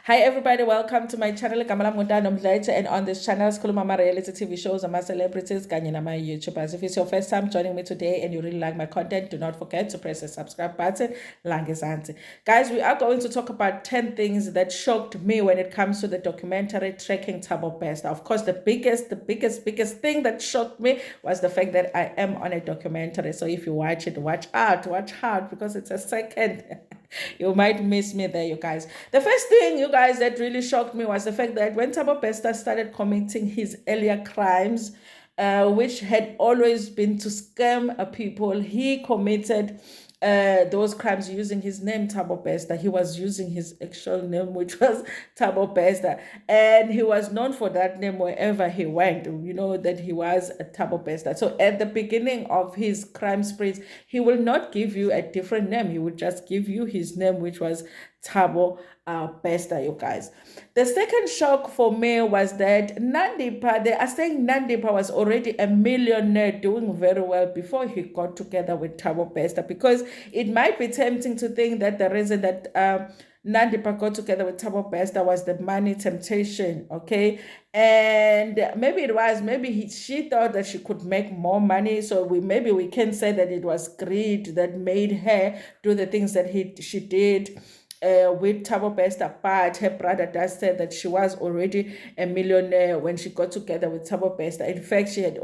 Hi everybody, welcome to my channel. And on this channel, Mama reality TV shows and my celebrities, kanye na my YouTubers. If it's your first time joining me today and you really like my content, do not forget to press the subscribe button. Guys, we are going to talk about 10 things that shocked me when it comes to the documentary Tracking Thabo Bester. Of course, the biggest thing that shocked me was the fact that I am on a documentary. So if you watch it, watch out, because it's a second. You might miss me there, you guys. The first thing, you guys, that really shocked me was the fact that when Thabo Bester started committing his earlier crimes, which had always been to scam people, he committed those crimes using his name Thabo Bester. He was using his actual name, which was Thabo Bester, and he was known for that name wherever he went. You know that he was a Thabo Bester. So at the beginning of his crime sprees, he will not give you a different name. He would just give you his name, which was Thabo Bester, you guys. The second shock for me was that Nandipa, they are saying Nandipa was already a millionaire doing very well before he got together with Thabo Bester, because it might be tempting to think that the reason that Nandipa got together with Thabo Bester was the money temptation, okay? And maybe she thought that she could make more money, so maybe we can say that it was greed that made her do the things that she did with Thabo Bester, but her brother does say that she was already a millionaire when she got together with Thabo Bester. In fact, she had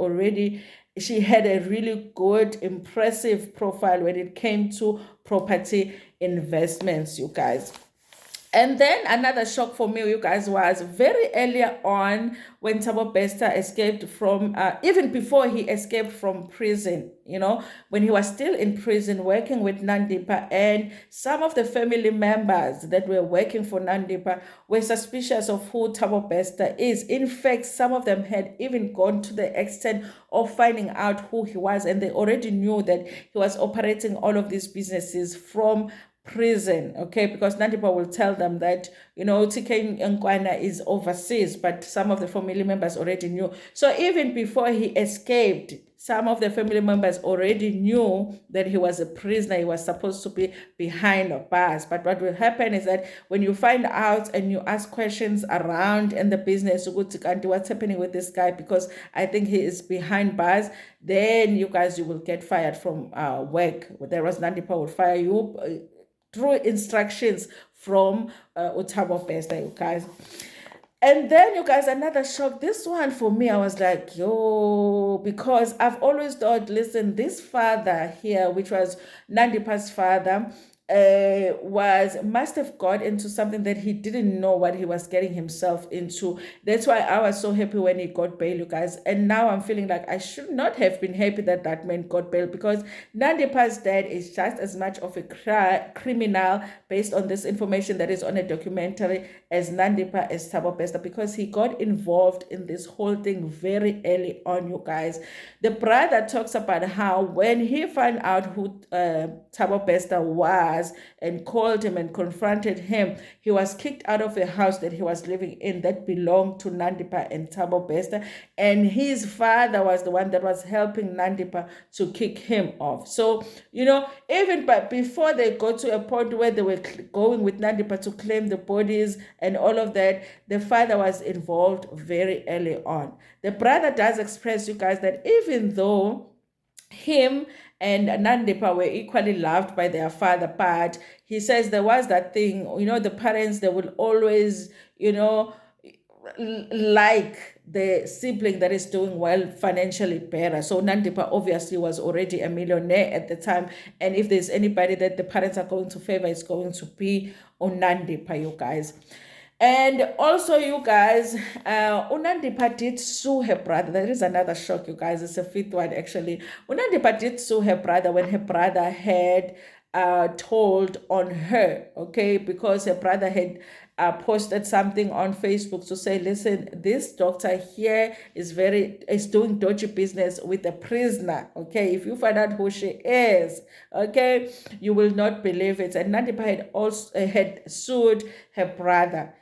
a really good, impressive profile when it came to property investments, you guys. And then another shock for me, you guys, was very early on when Thabo Bester escaped from, even before he escaped from prison, when he was still in prison working with Nandipa, and some of the family members that were working for Nandipa were suspicious of who Thabo Bester is. In fact, some of them had even gone to the extent of finding out who he was, and they already knew that he was operating all of these businesses from prison, okay, because Nandipa will tell them that TK Nkwana is overseas, but some of the family members already knew. So even before he escaped, some of the family members already knew that he was a prisoner. He was supposed to be behind bars. But what will happen is that when you find out and you ask questions around in the business, what's happening with this guy, because I think he is behind bars, then you will get fired from work. Whereas Nandipa will fire you through instructions from Thabo Bester, you guys. And then, you guys, another shock. This one for me, I was like, yo, because I've always thought, listen, this father here, which was Nandipa's father, must have got into something that he didn't know what he was getting himself into. That's why I was so happy when he got bail, you guys. And now I'm feeling like I should not have been happy that that man got bail, because Nandipa's dad is just as much of a criminal, based on this information that is on a documentary, as Nandipa, as Thabo Bester, because he got involved in this whole thing very early on, you guys. The brother talks about how when he found out who Thabo Bester was, and called him and confronted him, he was kicked out of a house that he was living in that belonged to Nandipa and Thabo Bester, and his father was the one that was helping Nandipa to kick him off. So even before they got to a point where they were going with Nandipa to claim the bodies and all of that, the father was involved very early on. The brother does express, you guys, that even though him and Nandipa were equally loved by their father, but he says there was that thing, the parents, they will always, like the sibling that is doing well financially better. So Nandipa obviously was already a millionaire at the time, and if there's anybody that the parents are going to favor, it's going to be on Nandipa, you guys. And also, you guys, Unandipa did sue her brother. That is another shock, you guys. It's a fifth one, actually. Unandipa did sue her brother when her brother had told on her, okay, because her brother had posted something on Facebook to say, listen, this doctor here is doing dodgy business with a prisoner, okay? If you find out who she is, okay, you will not believe it. And Nandipa had sued her brother,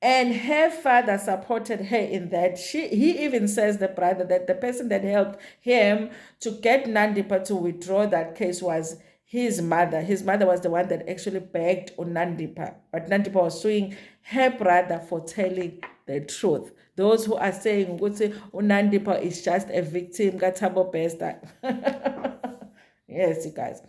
and her father supported her in that. He even says, the brother, that the person that helped him to get Nandipa to withdraw that case was his mother. His mother was the one that actually begged Unandipa, but Nandipa was suing her brother for telling the truth. Those who are saying Unandipa is just a victim, Thabo Bester. Yes, you guys.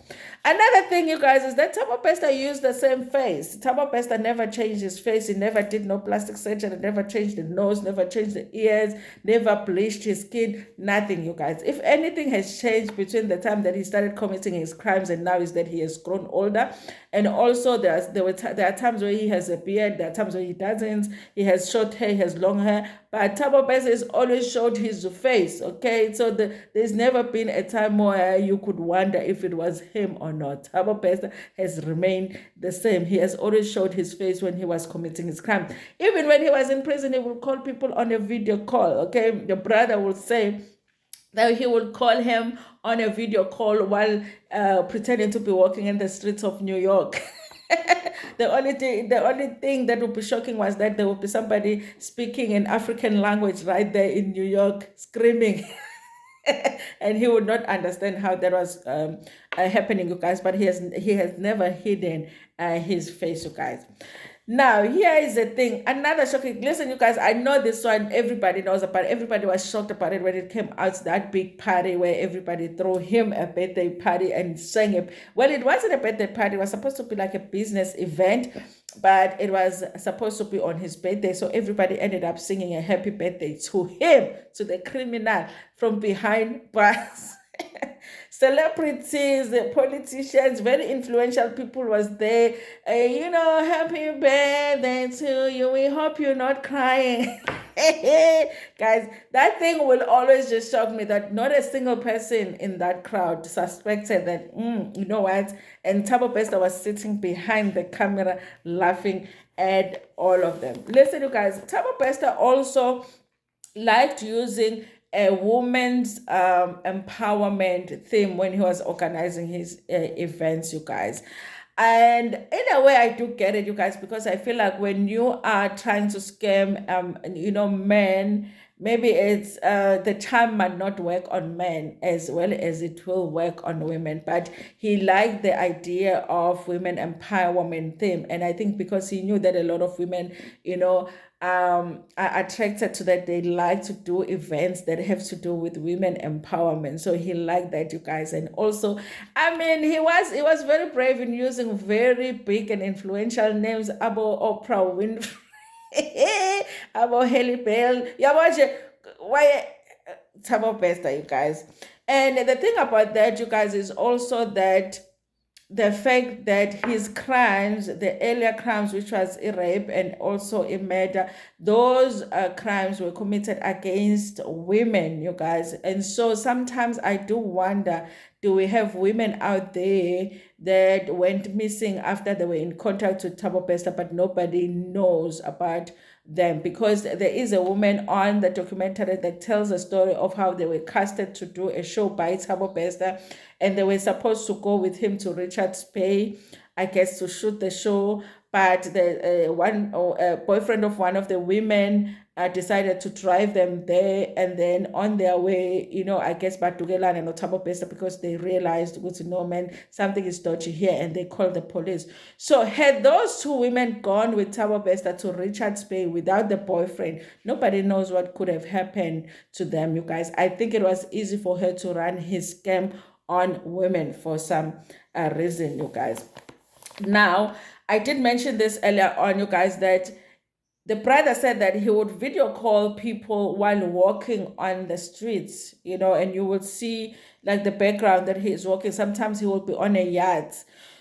Another thing, you guys, is that Thabo Bester used the same face. Thabo Bester never changed his face. He never did no plastic surgery, never changed the nose, never changed the ears, never bleached his skin, nothing, you guys. If anything has changed between the time that he started committing his crimes and now, is that he has grown older. And also there are times where he has a beard, there are times where he doesn't. He has short hair, he has long hair. But Thabo Bester has always showed his face, okay? So there's never been a time where you could wonder if it was him or not. Thabo Bester has remained the same. He has always showed his face when he was committing his crime. Even when he was in prison, he would call people on a video call, okay? The brother would say that he would call him on a video call while pretending to be walking in the streets of New York. The only thing that would be shocking was that there would be somebody speaking an African language right there in New York, screaming. And he would not understand how that was happening, you guys. But he has never hidden his face, you guys. Now, here is the thing. Another shocking. Listen, you guys, I know this one. Everybody knows about it. Everybody was shocked about it when it came out, that big party where everybody threw him a birthday party and sang it. Well, it wasn't a birthday party. It was supposed to be like a business event, but it was supposed to be on his birthday. So everybody ended up singing a happy birthday to him, to the criminal from behind bars. Celebrities, the politicians, very influential people was there. Happy birthday to you. We hope you're not crying. Guys, that thing will always just shock me that not a single person in that crowd suspected that, you know what? And Thabo Bester was sitting behind the camera laughing at all of them. Listen, you guys, Thabo Bester also liked using a woman's empowerment theme when he was organizing his events, you guys. And in a way, I do get it, you guys, because I feel like when you are trying to scam, men, maybe it's the charm might not work on men as well as it will work on women. But he liked the idea of women empowerment theme, and I think because he knew that a lot of women, are attracted to that. They like to do events that have to do with women empowerment. So he liked that, you guys. And also, I mean, he was very brave in using very big and influential names about Oprah Winfrey, about Haley Bell. Why Thabo Bester, you guys. And the thing about that, you guys, is also that the fact that his crimes, the earlier crimes, which was a rape and also a murder, those crimes were committed against women, you guys. And so sometimes I do wonder, do we have women out there that went missing after they were in contact with Thabo Bester, but nobody knows about them? Because there is a woman on the documentary that tells a story of how they were casted to do a show by Thabo Bester, and they were supposed to go with him to Richards Bay, I guess, to shoot the show. But the boyfriend of one of the women decided to drive them there, and then on their way, I guess Batugelan and Thabo Bester, because they realized, no man, something is dodgy here, and they called the police. So had those two women gone with Thabo Bester to Richards Bay without the boyfriend, nobody knows what could have happened to them, you guys. I think it was easy for her to run his scam on women for some reason, you guys. Now, I did mention this earlier on, you guys, that the brother said that he would video call people while walking on the streets, and you would see like the background that he is walking. Sometimes he would be on a yacht.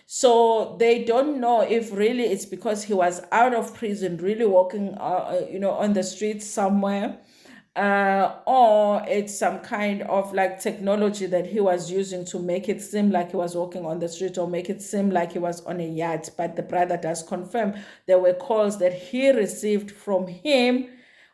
So they don't know if really it's because he was out of prison, really walking, on the streets somewhere, or it's some kind of like technology that he was using to make it seem like he was walking on the street, or make it seem like he was on a yacht. But the brother does confirm there were calls that he received from him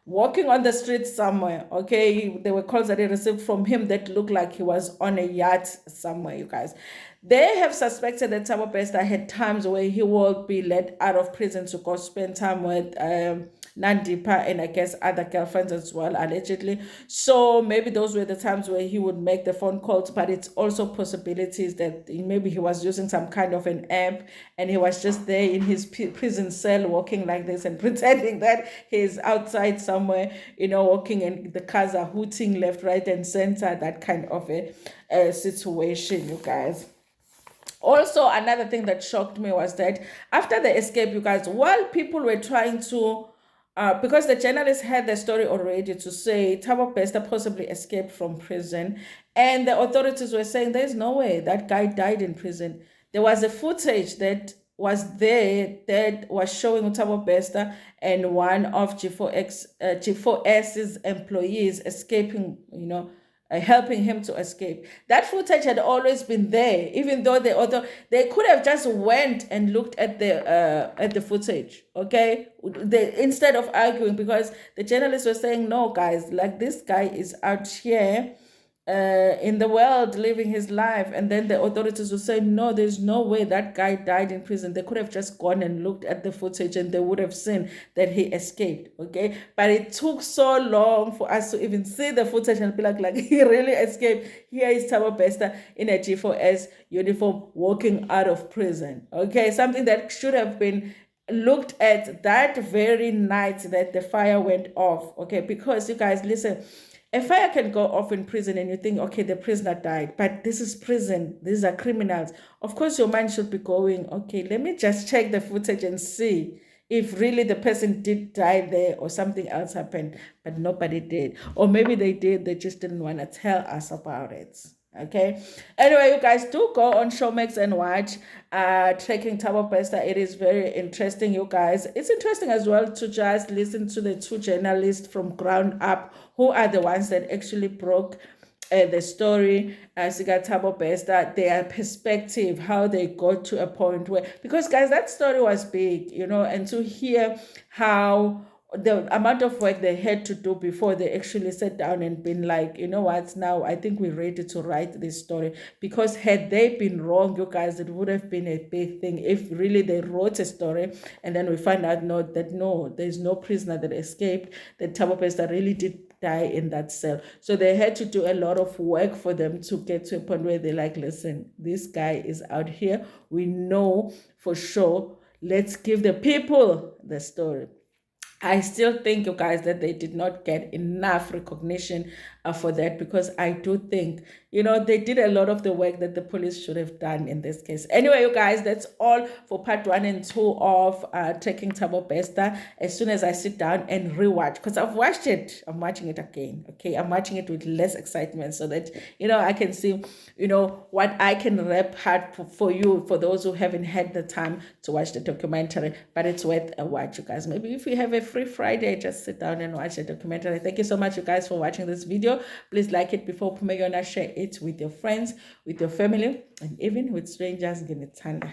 walking on the street somewhere. Okay, there were calls that he received from him that looked like he was on a yacht somewhere, you guys. They have suspected that Thabo Bester had times where he would be let out of prison to go spend time with Nandipa and I guess other girlfriends as well, allegedly. So maybe those were the times where he would make the phone calls, but it's also possibilities that maybe he was using some kind of an app and he was just there in his prison cell walking like this and pretending that he's outside somewhere, walking and the cars are hooting left, right, and center, that kind of a situation, you guys. Also, another thing that shocked me was that after the escape, you guys, while people were trying to, because the journalists had the story already to say Thabo Bester possibly escaped from prison, and the authorities were saying there's no way that guy died in prison. There was a footage that was there that was showing Thabo Bester and one of G4S's employees escaping, helping him to escape. That footage had always been there, even though they could have just went and looked at the footage. Okay, instead of arguing, because the journalists were saying, no, guys, like this guy is out here in the world living his life, and then the authorities will say no, there's no way that guy died in prison. They could have just gone and looked at the footage and they would have seen that he escaped. Okay, but it took so long for us to even see the footage and be like he really escaped. Here is Thabo Bester in a G4S uniform walking out of prison. Okay, something that should have been looked at that very night that the fire went off. Okay, because you guys, listen, a fire can go off in prison and you think, okay, the prisoner died, but this is prison. These are criminals. Of course, your mind should be going, okay, let me just check the footage and see if really the person did die there or something else happened, but nobody did. Or maybe they did, they just didn't want to tell us about it. Okay, anyway, you guys, do go on Showmax and watch Tracking Thabo Bester. It is very interesting, you guys. It's interesting as well to just listen to the two journalists from ground up who are the ones that actually broke the story, Siga Thabo Bester, their perspective, how they got to a point where, because guys, that story was big, and to hear how the amount of work they had to do before they actually sat down and been like, you know what, now I think we're ready to write this story. Because had they been wrong, you guys, it would have been a big thing if really they wrote a story and then we find out no, there's no prisoner that escaped, that Thabo Bester really did die in that cell. So they had to do a lot of work for them to get to a point where they're like, listen, this guy is out here, we know for sure, let's give the people the story. I still think, you guys, that they did not get enough recognition for that, because I do think, they did a lot of the work that the police should have done in this case. Anyway, you guys, that's all for part 1 and 2 of Tracking Thabo Bester. As soon as I sit down and rewatch, because I've watched it, I'm watching it again. Okay, I'm watching it with less excitement so that, I can see, what I can wrap hard for you, for those who haven't had the time to watch the documentary. But it's worth a watch, you guys. Maybe if you have a free Friday, just sit down and watch the documentary. Thank you so much, you guys, for watching this video. Please like it before Pumayona, share it with your friends, with your family, and even with strangers. Nanda.